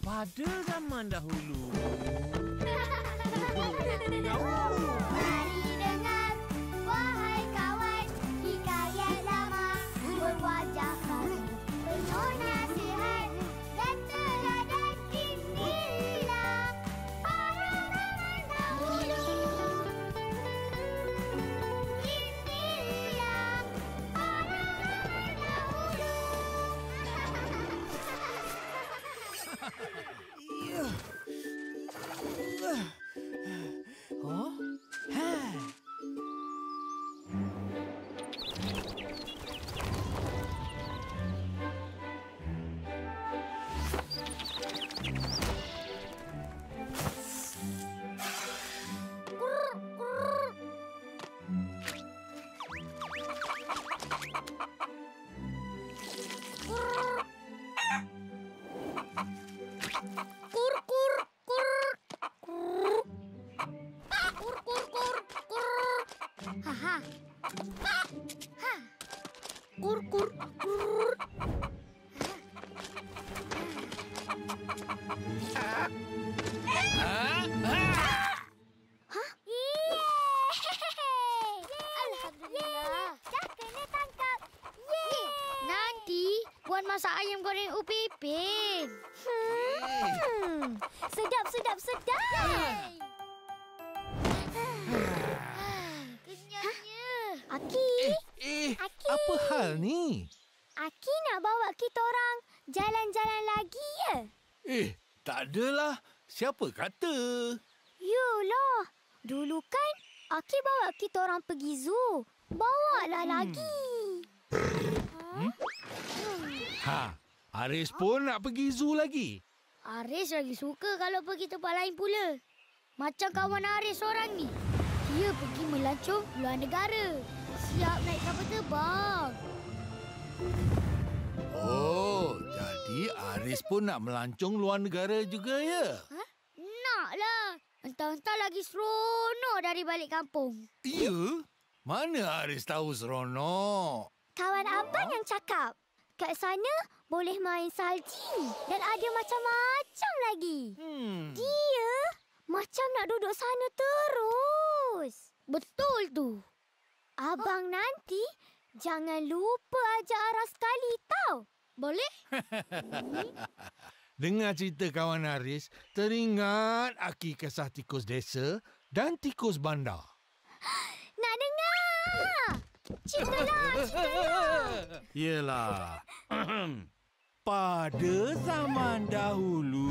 pada zaman dahulu. Mari dengar, wahai kawan, hikayat lama berwajah baru, penuh nasihat dan teladan. Inilah para zaman dahulu. Inilah para zaman dahulu. Oh? Ha. Kur kur kur kur. Kur kur kur kur. Ha ha. Ha. Kur kur kur. Hah? Yeay! Alhamdulillah. Dah kena tangkap. Yeay! Nanti Puan masak ayam goreng ubi ipin. Sedap, sedap, sedap. Kenyangnya. Aki. Aki. Apa hal ni? Aki nak bawa kita orang jalan-jalan lagi ya? Tak adalah. Siapa kata? Yolah. Dulu kan Aki bawa kita orang pergi zoo. Bawalah lagi. Aris pun nak pergi zoo lagi. Aris lagi suka kalau pergi tempat lain pula. Macam kawan Aris orang ni. Dia pergi melancong luar negara. Siap naik kapal terbang. Oh, jadi Aris pun nak melancong luar negara juga ya? Naklah. Entah-entah lagi seronok dari balik kampung. Ya? Mana Aris tahu seronok? Kawan abang yang cakap. Kat sana boleh main salji dan ada macam-macam lagi. Dia macam nak duduk sana terus. Betul tu. Abang nanti jangan lupa ajak Aras sekali tau. Boleh? Dengar cerita kawan Aris, teringat Aki kisah tikus desa dan tikus bandar. Nak dengar? Ceritalah. Yelah. Pada zaman dahulu...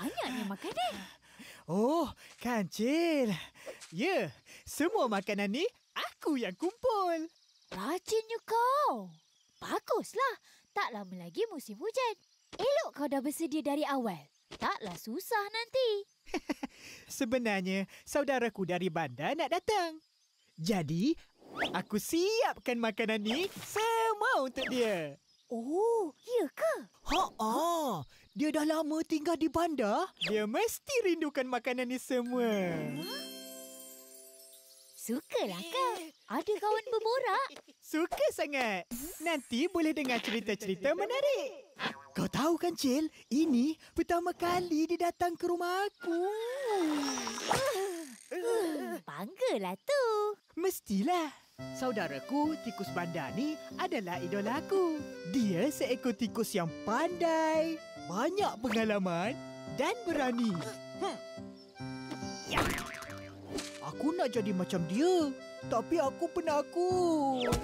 Banyaknya makanan. Oh, kancil. Ya, semua makanan ni aku yang kumpul. Rajinnya kau. Baguslah. Tak lama lagi musim hujan. Elok kau dah bersedia dari awal. Taklah susah nanti. Sebenarnya, saudaraku dari bandar nak datang. Jadi, aku siapkan makanan ni semua untuk dia. Oh, ya ke? Dia dah lama tinggal di bandar. Dia mesti rindukan makanan ni semua. Sukalah kau. Ada kawan berborak. Suka sangat. Nanti boleh dengar cerita-cerita menarik. Kau tahu kan, Cil? Ini pertama kali dia datang ke rumah aku. Banggalah tu. Mestilah. Saudaraku, tikus bandar ni adalah idola aku. Dia seekor tikus yang pandai, banyak pengalaman dan berani. Aku nak jadi macam dia, tapi aku penakut.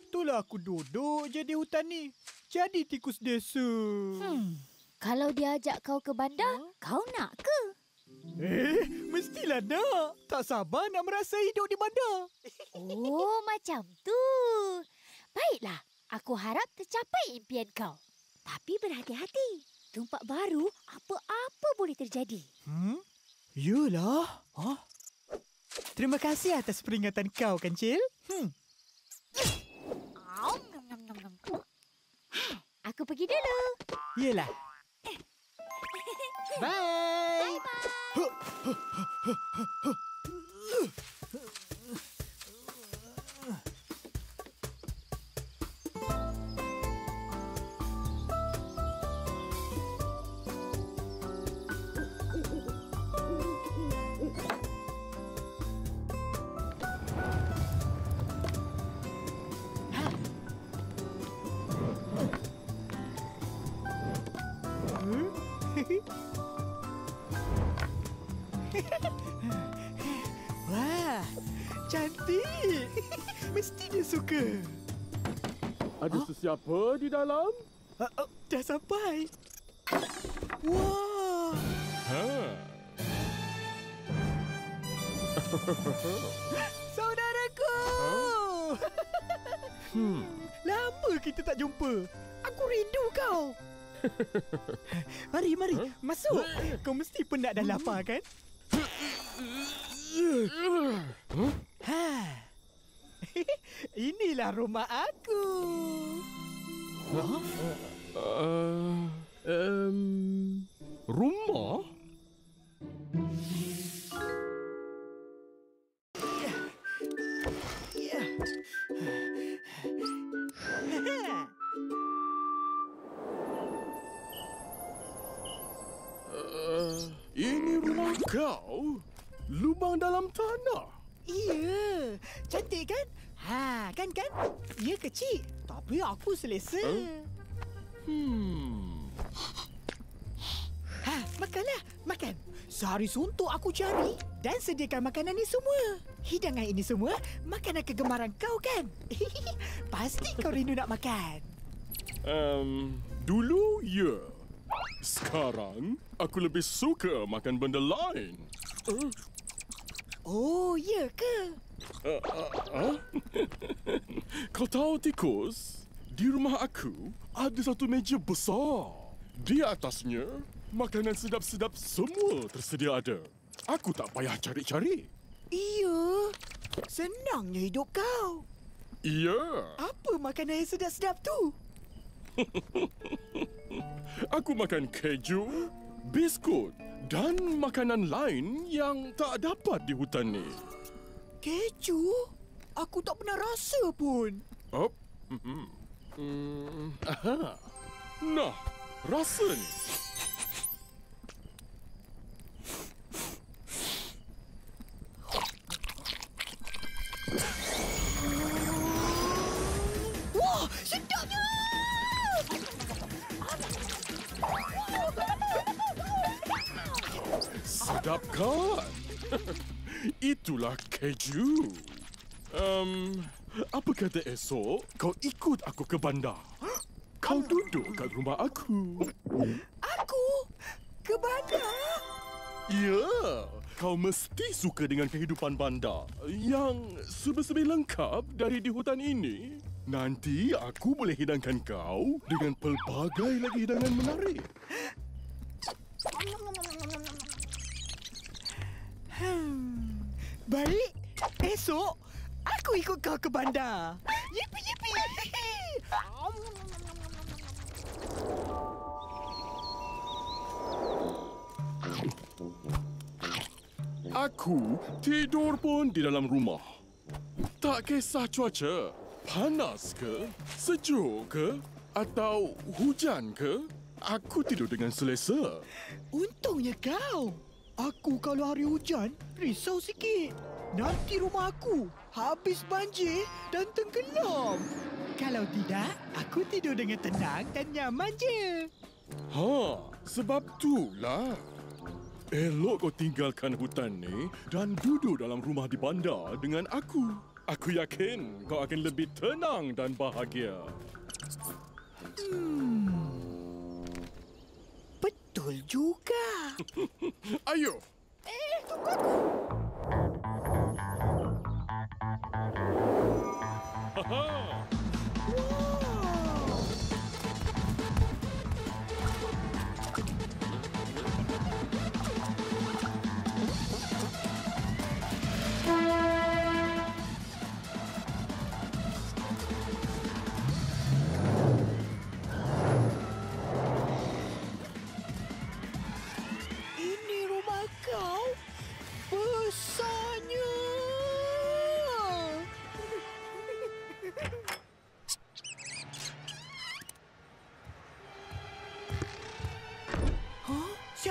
Itulah aku duduk je di hutan ni. Jadi tikus desa. Kalau dia ajak kau ke bandar, kau nak ke? Mestilah nak. Tak sabar nak merasa hidup di bandar. Oh, macam tu. Baiklah, aku harap tercapai impian kau. Tapi berhati-hati. Tempat baru, apa-apa boleh terjadi. Yulah. Terima kasih atas peringatan kau, Kancil. Aku pergi dulu. Yelah. Bye. Wah, cantik. Mesti dia suka. Ada sesiapa di dalam? Dah sampai. Wah. Saudaraku. Lama kita tak jumpa. Aku rindu kau. Mari, masuk. Kau mesti penat dan lapar, kan? Inilah rumah aku. Rumah? Ini rumah kau? Lubang dalam tanah? Iya, cantik kan? Kan? Ia kecil, tapi aku selesa. Makanlah, makan. Sehari suntuk aku cari dan sediakan makanan ni semua. Hidangan ini semua makanan kegemaran kau, kan? Pasti kau rindu nak makan. Dulu, ya. Sekarang, aku lebih suka makan benda lain. Oh, ya ke? Kau tahu, tikus? Di rumah aku, ada satu meja besar. Di atasnya, makanan sedap-sedap semua tersedia ada. Aku tak payah cari-cari. Iya, senangnya hidup kau. Iya. Apa makanan yang sedap-sedap tu? Aku makan keju, biskut dan makanan lain yang tak dapat di hutan ni. Keju? Aku tak pernah rasa pun. Nah, rasa ni. Wah, sedapnya! Sedap kan? Itulah keju. Apa kata esok kau ikut aku ke bandar? Kau duduk kat rumah aku. Aku? Ke bandar? Ya, kau mesti suka dengan kehidupan bandar yang serba-serbi lengkap dari di hutan ini. Nanti aku boleh hidangkan kau dengan pelbagai lagi hidangan menarik. Baik, esok aku ikut kau ke bandar. Yipi, yipi. Aku tidur pun di dalam rumah. Tak kisah cuaca, panas ke, sejuk ke, atau hujan ke, aku tidur dengan selesa. Untungnya kau. Aku kalau hari hujan, risau sikit. Nanti rumah aku habis banjir dan tenggelam. Kalau tidak, aku tidur dengan tenang dan nyaman je. Sebab itulah. Elok kau tinggalkan hutan ni dan duduk dalam rumah di bandar dengan aku. Aku yakin kau akan lebih tenang dan bahagia. Betul juga. Ayo. Tunggu aku.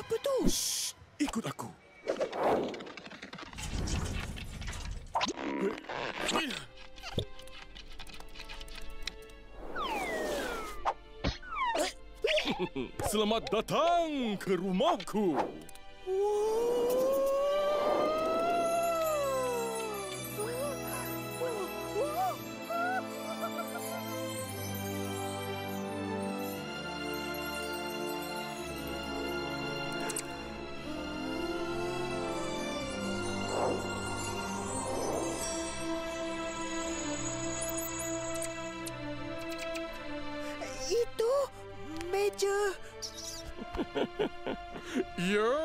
Siapa tu? Shh, ikut aku. Selamat datang ke rumahku. Itu meja. Ya.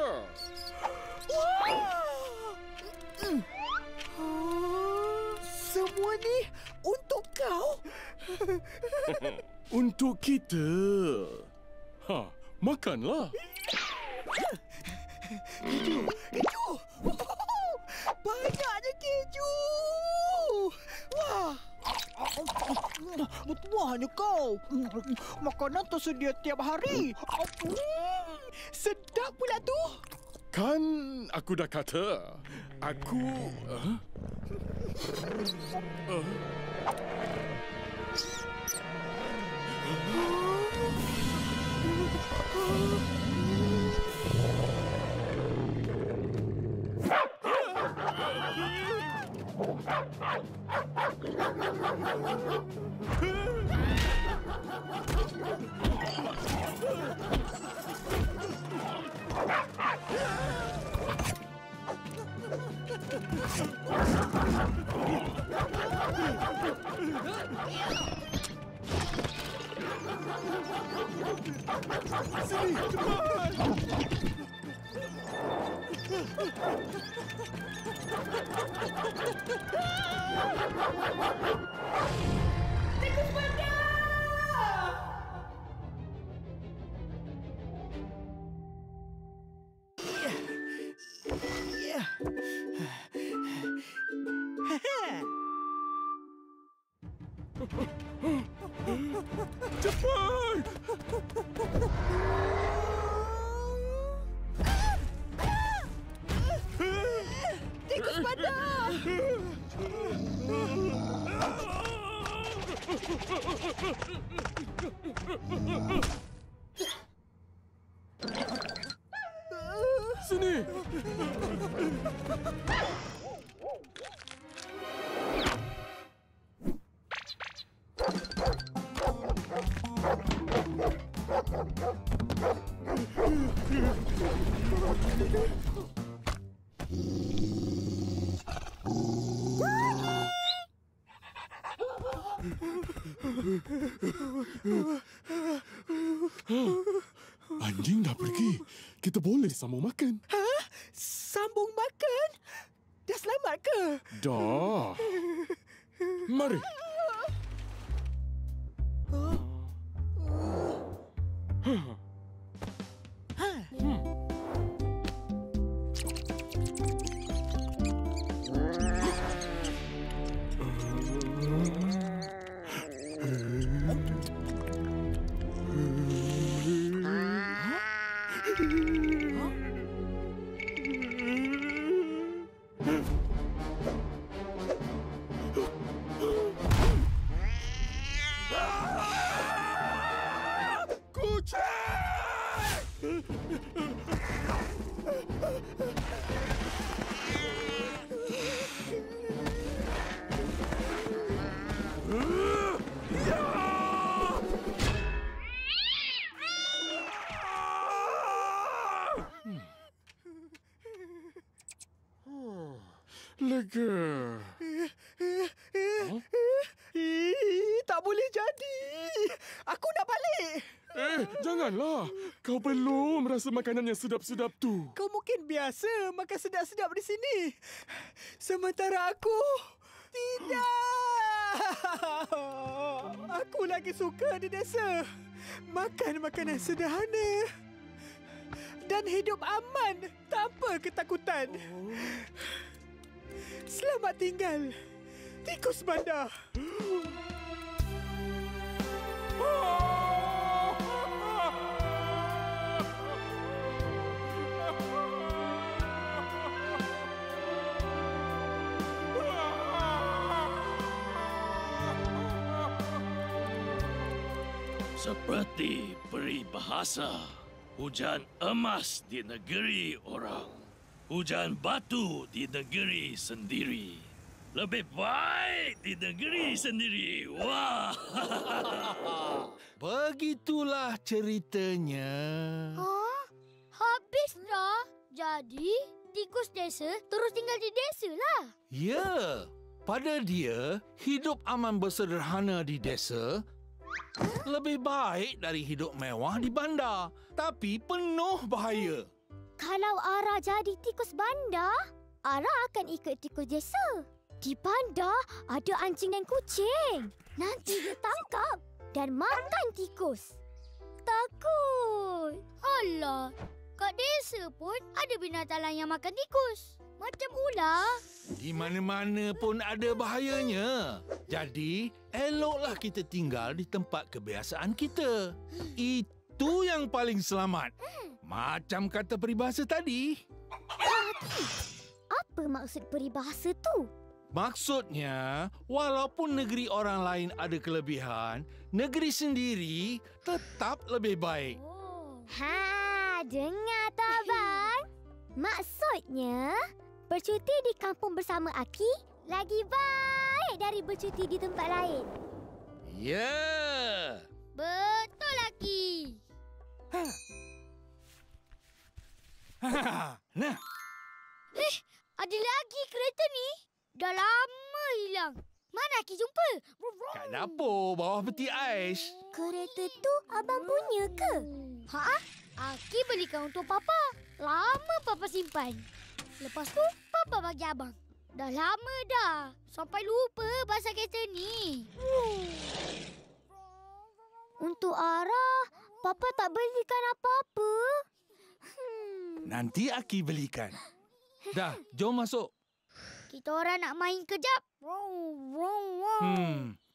Semua ni untuk kau? Untuk kita. Makanlah. Keju! Banyaknya keju! Wah! Bertuahnya kau. Makanan tersedia tiap hari. Sedap pula tu. Kan aku dah kata. Aku... Sini, cepat! Tikus panda! Cepat! Tikus panda! Sini! Anjing dah pergi. Kita boleh sambung makan. Sambung makan? Dah selamat ke? Dah. Mari. Lega. Tak boleh jadi. Aku nak balik. Janganlah. Kau belum rasa makanan yang sedap-sedap tu. Kau mungkin biasa makan sedap-sedap di sini. Sementara aku, tidak. Aku lagi suka di desa. Makan makanan sederhana. Dan hidup aman tanpa ketakutan. Selamat tinggal, tikus bandar. Seperti peribahasa, hujan emas di negeri orang, hujan batu di negeri sendiri. Lebih baik di negeri sendiri. Wah. Begitulah ceritanya. Habis dah. Jadi, tikus desa terus tinggal di desa lah. Ya, pada dia, hidup aman bersederhana di desa lebih baik dari hidup mewah di bandar. Tapi penuh bahaya. Kalau Ara jadi tikus bandar, Ara akan ikut tikus desa. Di bandar ada anjing dan kucing. Nanti dia tangkap dan makan tikus. Takut. Alah, kat desa pun ada binatang lain yang makan tikus. Macam ular. Di mana-mana pun ada bahayanya. Jadi, eloklah kita tinggal di tempat kebiasaan kita. Itu yang paling selamat. Macam kata peribahasa tadi. Apa maksud peribahasa tu? Maksudnya, walaupun negeri orang lain ada kelebihan, negeri sendiri tetap lebih baik. Dengar tak, Abang? Maksudnya, bercuti di kampung bersama Aki lagi baik dari bercuti di tempat lain. Ya. Betul, Aki. Nah, Ada lagi kereta ni. Dah lama hilang. Mana Aki jumpa? kat dapur bawah peti ais. Kereta tu abang punya ke? Aki belikan untuk Papa. Lama Papa simpan. Lepas tu, Papa bagi abang. Dah lama dah. Sampai lupa pasal kereta ni. Untuk Ara, Papa tak belikan apa-apa. Nanti Aki belikan. Dah, jom masuk. Kita orang nak main kejap.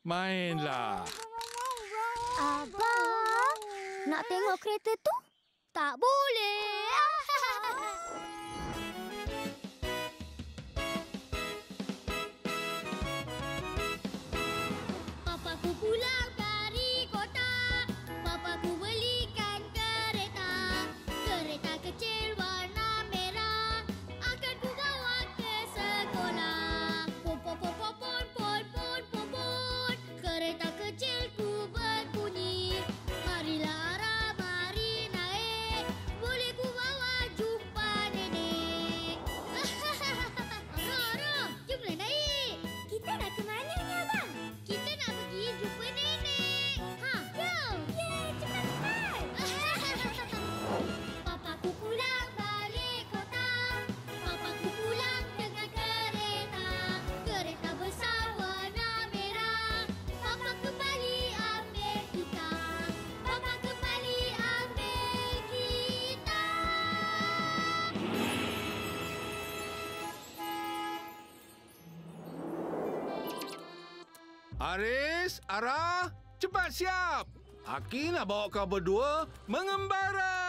Mainlah. Abang, nak tengok kereta tu? Tak boleh. Papaku pulang dari kota. Papaku belikan kereta. Kereta kecil warna merah. Akan ku bawa ke sekolah. Pon, pon, pon, pon, pon, pon, pon, pon, pon. Kereta kecilku berbunyi. Marilah Ara, mari naik. Boleh ku bawa jumpa nenek. Ara, jomlah naik. Kita nak ke mana ni, Abang? Kita nak pergi jumpa nenek. Jom. Yeay, cepat-cepat. Papaku pulang balik kota. Papaku pulang dengan kereta. Kereta besar warna merah. Papa kembali ambil kita. Papa kembali ambil kita. Aris, Ara, cepat siap. Aki nak bawa kau berdua mengembara.